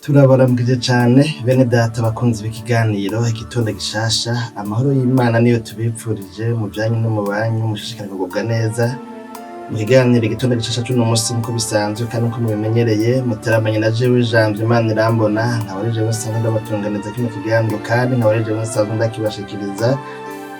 Turabaramukije cane bene data bakunzi b'ikiganiro igitondo gishasha. Amahoro y'Imana niyo tubipfurije mu byanyu no mu banyu, mushishikare kugubwa neza mu kiganiro igitondo gishasha c'uno musi nkuko bisanzwe kandi nkuko mubimenyereye. Muteramanye na jewe ijambo Imana irambona, nkaba ari jewe nsanzwe ndabatunganiza kino kiganiro kandi nkaba ari jewe nsanzwe ndakibashikiriza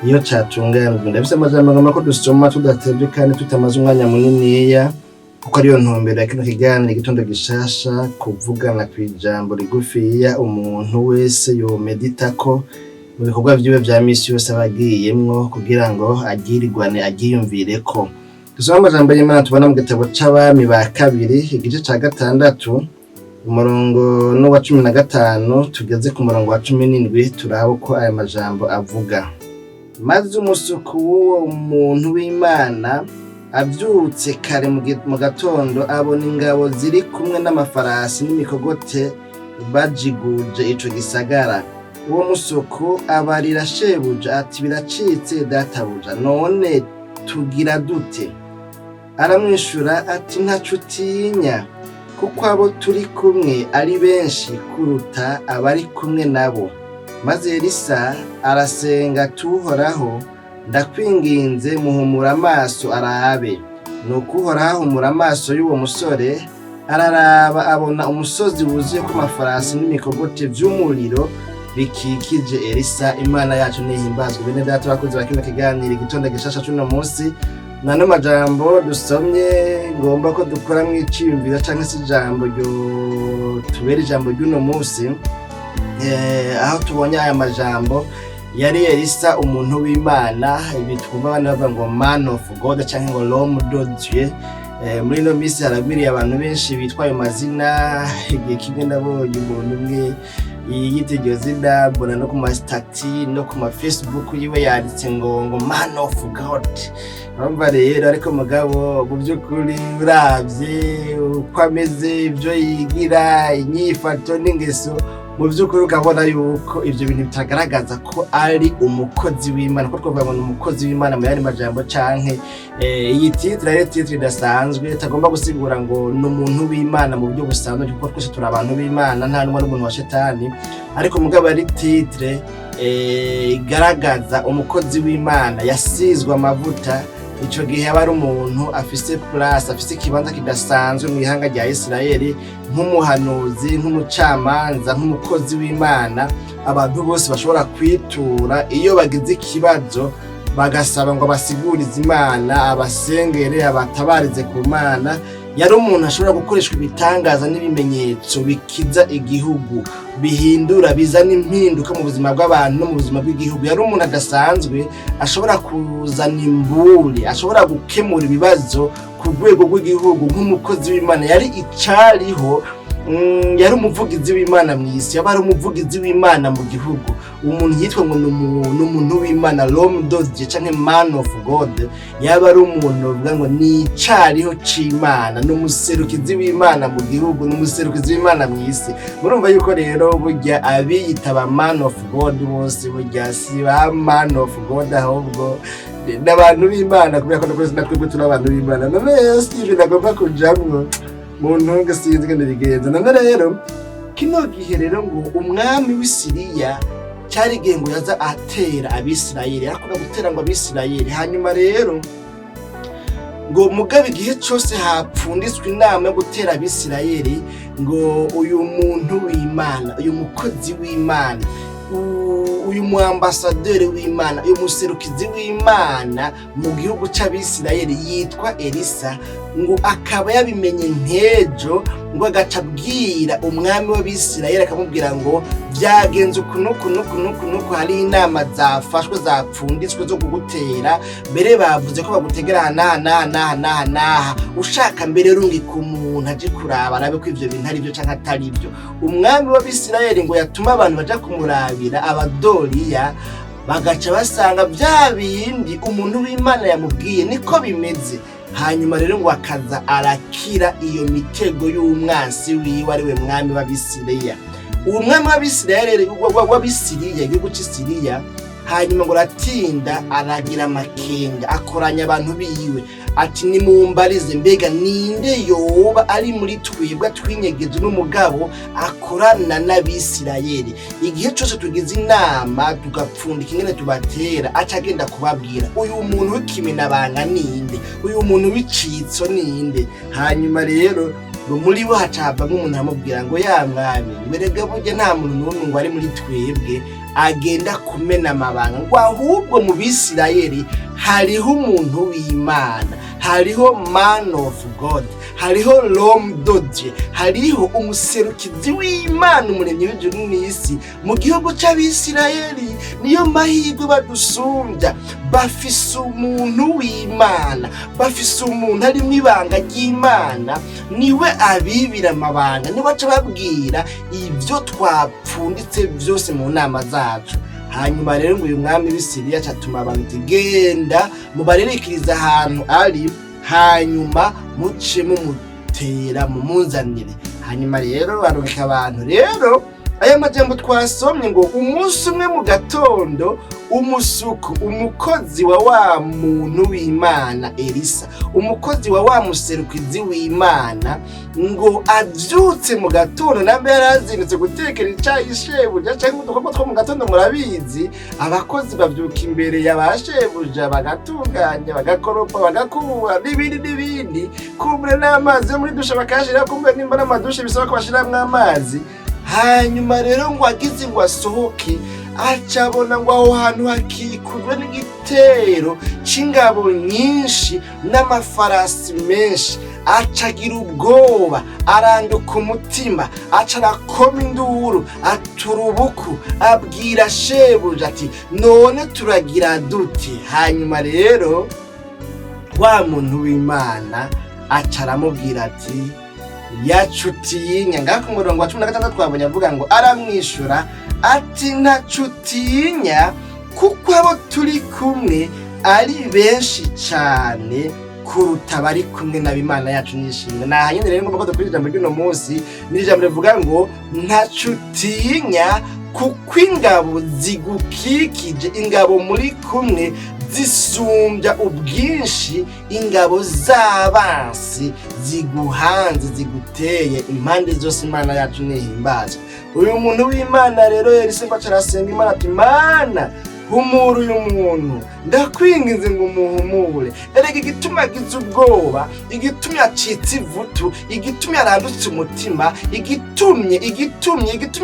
iyo catunganijwe. Ndafise amajambo ngomba ko dusoma tudatevye kandi tutamaze umwanya muniniya, kuko ariyo ntumbero ya kino kiganiro igitondo gishasha, kuvugana kw'ijambo rigufiya umuntu wese yomeditako mu bikorwa vyiwe vya misi yose abagiyemwo kugira ngo agirirwane agiyumvireko. Dusoma amajambo y'Imana tubona mu gitabo c'Abami ba kabiri igice ca 6 umurongo no wa 15 tugeze ku murongo wa 17, turaho ko aya majambo avuga. Maze umusuku w'uwo muntu w'Imana avyutse kare mu gatondo abona ingabo ziri kumwe n'amafarasi n'imikogote bajiguje ico gisagara. Uwo musuku abarira shebuja ati, biracitse databuja, none tugira dute? Aramwishura ati, ntaco utinya, kuko abo turi kumwe ari benshi kuruta abari kumwe nabo. Maze Elisa arasenga ati, Uhoraho, ndakwinginze muhumura amaso arabe. Nuko Uhoraho ahumura amaso y'uwo musore, araraba abona umusozi wuzuye ku mafarasi n'imikogote vy'umuriro bikikije Elisa. Imana yacu nihimbazwe. Bene data bakunzi ba kino kiganiro igitondo gishasha c'uno musi, nano majambo dusomye ngomba ko dukora mw'iciyumviro canke se ijambo ryo tubera ijambo ry'uno musi. Aho tubonye aya majambo yari Elisa umuntu w'Imana, ibi twumva abana bavuga ngo man of God canke ngo l'homme de Dieu. Muri no misi haragwiriye abantu benshi bitwa ayo mazina. Igihe kimwe nabonye umuntu umwe yitege zina mbona no ku ma stati no ku ma Facebook yiwe yanditse ngo man of God. Urumva rero ariko mugabo mu by'ukuri uravye uko ameze, ibyo yigira, inyifato n'ingeso, mu by'ukuri ukabona yuko ivyo bintu bitagaragaza ko ari umukozi w'Imana. Ko twavuga ngo umukozi w'Imana mu yandi majambo canke iyi titre ari titre idasanzwe, tagomba gusigura ngo ni umuntu w'Imana mu buryo busanzwe, kuko twese turi abantu b'Imana, nta n'umwe n'umuntu wa shetani. Ariko mugabo ari titre igaragaza umukozi w'Imana yasizwe amavuta. Ico gihe aba ari umuntu afise place, afise ikibanza kidasanzwe mu ihanga rya Isirayeli, nk'umuhanuzi, nk'umucamanza, nk'umukozi w'Imana. Abantu bose bashobora kwitura iyo bagize ikibazo, bagasaba ngo basigurize Imana, abasengere, abatabarize ku Mana. Yari umuntu ashobora gukoreshwa ibitangaza n'ibimenyetso bikiza igihugu, bihindura, bizana impinduka mu buzima bw'abantu no mu buzima bw'igihugu. Yari umuntu adasanzwe, ashobora kuzana imburi, ashobora gukemura ibibazo ku rwego rw'igihugu. Nk'umukozi w'Imana yari icariho, yari umuvugizi w'Imana mw'isi, yaba ari umuvugizi w'Imana mu gihugu. Umuntu yitwa ngo ni umuntu w'Imana, l'homme de Dieu canke man of God. Yaba ari umuntu uvuga ngo ni icariho c'Imana, ni umuserukizi w'Imana mu gihugu, ni umuserukizi w'Imana mw'isi. Murumva yuko rero burya abiyita ba man of God bose burya si ba man of God, ahubwo n'abantu b'Imana, kubera ko natwe turi abantu b'Imana. None rero Steve nagomba kujamwo mu ntunga sinzi ngene bigenza. None rero kino gihe rero ngo umwami w'Isiriya cyari igihe ngo yaza atera Abisirayeli, akunda gutera ngo Abisirayeli. Hanyuma rero ngo mugabe igihe cyose hapfunditswe inama yo gutera Abisirayeli, ngo uyu muntu w'Imana, uyu mukozi w'Imana, uyu muambasaderi w'Imana, uyu muserukizi w'Imana mu gihugu c'Abisirayeli yitwa Elisa, ngo akaba yabimenye ntejo, ngo agaca abwira umwami w'Abisirayeli akamubwira ngo vyagenze ukunuku hari inama zafashwe zapfunditswe zo kugutera, mbere bavuze ko bagutegera naha, ushaka mbere rungika umuntu aje kuraba arabe ko ivyo bintu ari byo canke atari byo. Umwami w'Abisirayeli ngo yatuma abantu baja kumurabira abadoriya, bagaca basanga vya bindi umuntu w'Imana yamubwiye niko bimeze. Hanyuma rero ngo akaza arakira iyo mitego y'umwansi wiwe, ari we mwami w'Abisiriya. Uwo mwami w'Abisiriya, igihugu c'Isiriya, hanyuma ngo aratinda aragira amakenga, akoranya abantu biwe, ati nimumbarize mbega ninde yoba ari muri twebwe twinyegeje n'umugabo akorana n'Abisirayeli igihe cyose tugize inama tugapfundika ingene tubatera aca agenda kubabwira uyu muntu w'ikimenabanga ninde, uyu muntu w'icitso ninde. Hanyuma rero muri bo hacaba nk'umuntu amubwira ngo ya mwami mberega burya nta muntu n'umwe ngo ari muri twebwe agenda kumena amabanga, ngo ahubwo mu Bisirayeli hariho umuntu w'Imana, hariho man of God, hariho l'homme de Dieu, hariho umuserukizi w'Imana umuremyi w'ijuru n'isi mu gihugu c'Abisirayeli. Niyo mahirwe badusumbya, bafise umuntu w'Imana, bafise umuntu ari mw'ibanga ry'Imana, niwe abibira amabanga, niwe aca babwira ibyo twapfunditse byose mu nama zacu. Hanyuma rero ngo uyu mwami w'Isiriya acatuma abantu genda mubarerikiriza ahantu ari, hanyuma muce mumutera mumunzanire. Hanyuma rero barubika abantu. Rero aya majambo twasomye ngo umunsi umwe mu gatondo umusuku, umukozi wa wa muntu w'Imana Elisa, umukozi wa wa muserukizi w'Imana, ngo avyutse mu gatondo nambe yarazindutse gutekera icayi shebuja canke udukorwa two mu gatondo. Murabizi abakozi bavyuka imbere ya bashebuja bagatunganya, bagakoropa, bagakubura n'ibindi, kumbe n'amazi yo muri dushe bakashira, kumbe nimba n'amadushe bisaba ko bashiramwo amazi. Hanyuma rero ngo agize ngo asohoke acabona ngo aho hantu hakikujwe n'igitero c'ingabo nyinshi n'amafarasi menshi. Acagira ubwoba, aranduka umutima, aca arakoma induru, aturubuku, abwira shebuja ati none turagira dute? Hanyuma rero wa muntu w'Imana aca aramubwira ati yacutinya. Ngaho ku murongo wa 16 twabonye avuga ngo aramwishura ati ntacutinya kuko abo turi kumwe ari benshi cyane kuruta bari kumwe n'Imana yacu nishimwe. Nahanyene rero ngomba kuri ijambo ry'uno munsi n'ijambo rivuga ngo ntacutinya kuko ingabo zigukikije, ingabo muri kumwe zisumbya ubwinshi ingabo z'abansi ziguhanze ziguteye impande zose. Imana yacu nihimbazwe. Uyu muntu w'Imana rero Elisa acarasenga Imana ati Mana humura uyu muntu, ndakwinginze ngo umuhumure. Erega igituma agize ubwoba, igitumye acitse ivutu, igitumye arandutse umutima, igitumye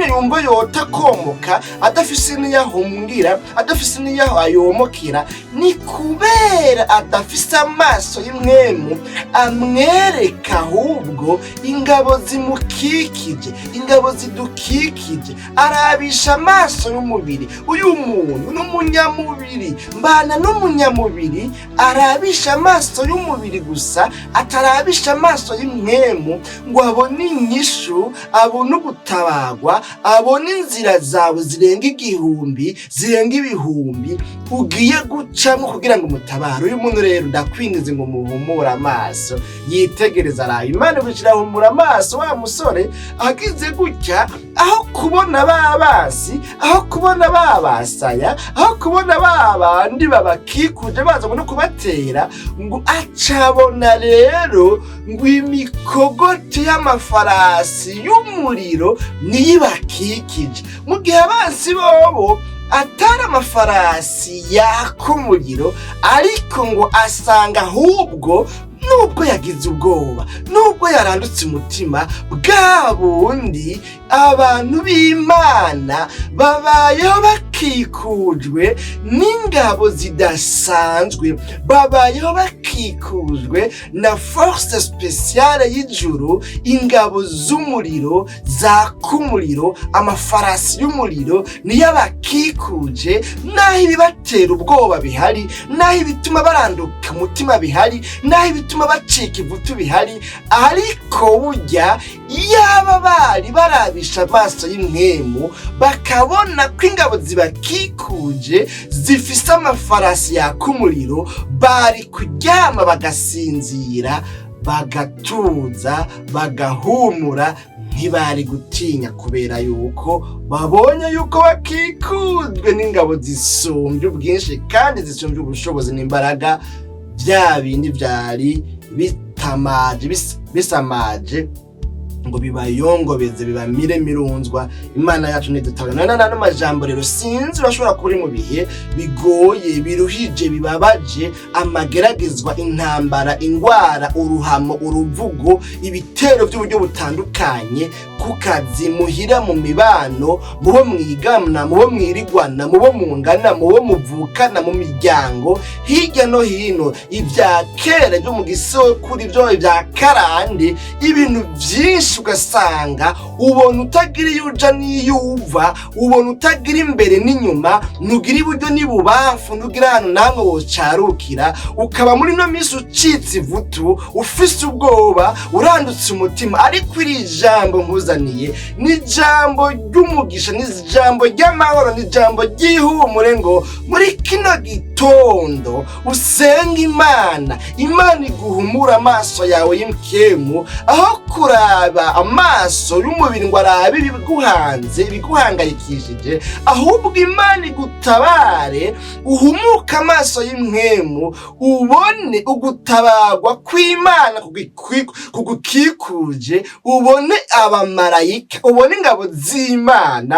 yumva yota komoka adafise niyahungira, adafise niyaho ayomokera, ni kubera adafise amaso y'imwemu amwereka ahubwo ingabo zimukikije, ingabo zidukikije. Arabisha amaso y'umubiri. Uyu muntu n'umunyamubiri, mbana n'umunyamubiri, arabisha amaso y'umubiri gusa, atarabisha amaso y'imwemu ngo abone inyishu, abone ugutabagwa, abone inzira zawe zirenga igihumbi, zirenga ibihumbi ugiye gucamo kugira ngo umutabare. Uyu muntu rero ndakwingize ngo muhumure amaso, yitegereza araye. Imana gushirahumura amaso wa musore agize gutya, aho kubona babasi, aho kubona babasaya, aho kubona babandi babakikuje baza no kubatera, ngo acabona rero ngo imikogoti y'amafarasi y'umuriro niyibakikije. Mu gihe abansi bobo atari amafarasi yaka umuriro, ariko ngo asanga ahubwo nubwo yagize ubwoba, nubwo yarandutse umutima, bwa bundi abantu b'Imana babayeho bakikujwe n'ingabo zidasanzwe, babayeho bakikujwe na force spéciale y'ijuru, ingabo z'umuriro zaka umuriro, amafarasi y'umuriro niyo bakikuje. Naho ibibatera ubwoba bihari, naho ibituma baranduka umutima bihari, naho ibituma bacika ivutu bihari, ariko burya yaba bari barabisha amaso y'imwemu bakabona ko ingabo zibakikuje zifise amafarasi yaka umuriro, bari kuryama bagasinzira, bagatuza, bagahumura, ntibari gutinya, kubera yuko babonye yuko bakikujwe n'ingabo zisumbye ubwinshi kandi zisumbye ubushobozi n'imbaraga vya bindi vyari bisamaje ngo bibayongobeze bibamire mirunzwa. Imana yacu nidutabara. Nano majambo rero sinzi urashobora kuri mu bihe bigoye, biruhije, bibabaje, amageragezwa, intambara, ingwara, uruhamo, uruvugo, ibitero by'uburyo butandukanye, ku kazi, muhira, mu mibano, mubo mwigamna, mubo mwirigwana, mubo mungana, mubo muvukana, mu miryango hirya no hino, ibya kera byo mu gisokuri, byo ibya karande, ibintu byinshi ugasanga ubona utagira iyo uja n'iyo uva, ubona utagira imbere n'inyuma, ntugira iburyo n'ibubamfu, ntugira ahantu namwe wocarukira, ukaba muri no minsi ucitse ivutu, ufise ubwoba, urandutse umutima. Ariko iri jambo nkuzaniye ni ijambo ry'umugisha, ni ijambo ry'amahoro, ni ijambo ry'ihumure ngo muri kino gitondo usenga Imana iguhumura amaso yawe y'imkemu, aho kuraba amaso y'umubiri ngo arabe ibiguhangayikishije, ahubwo Imana igutabare, uhumuka amaso y'imkemu, ubone ugutabarwa kw'Imana kugukikuje, ubone abamarayika, ubone ingabo z'Imana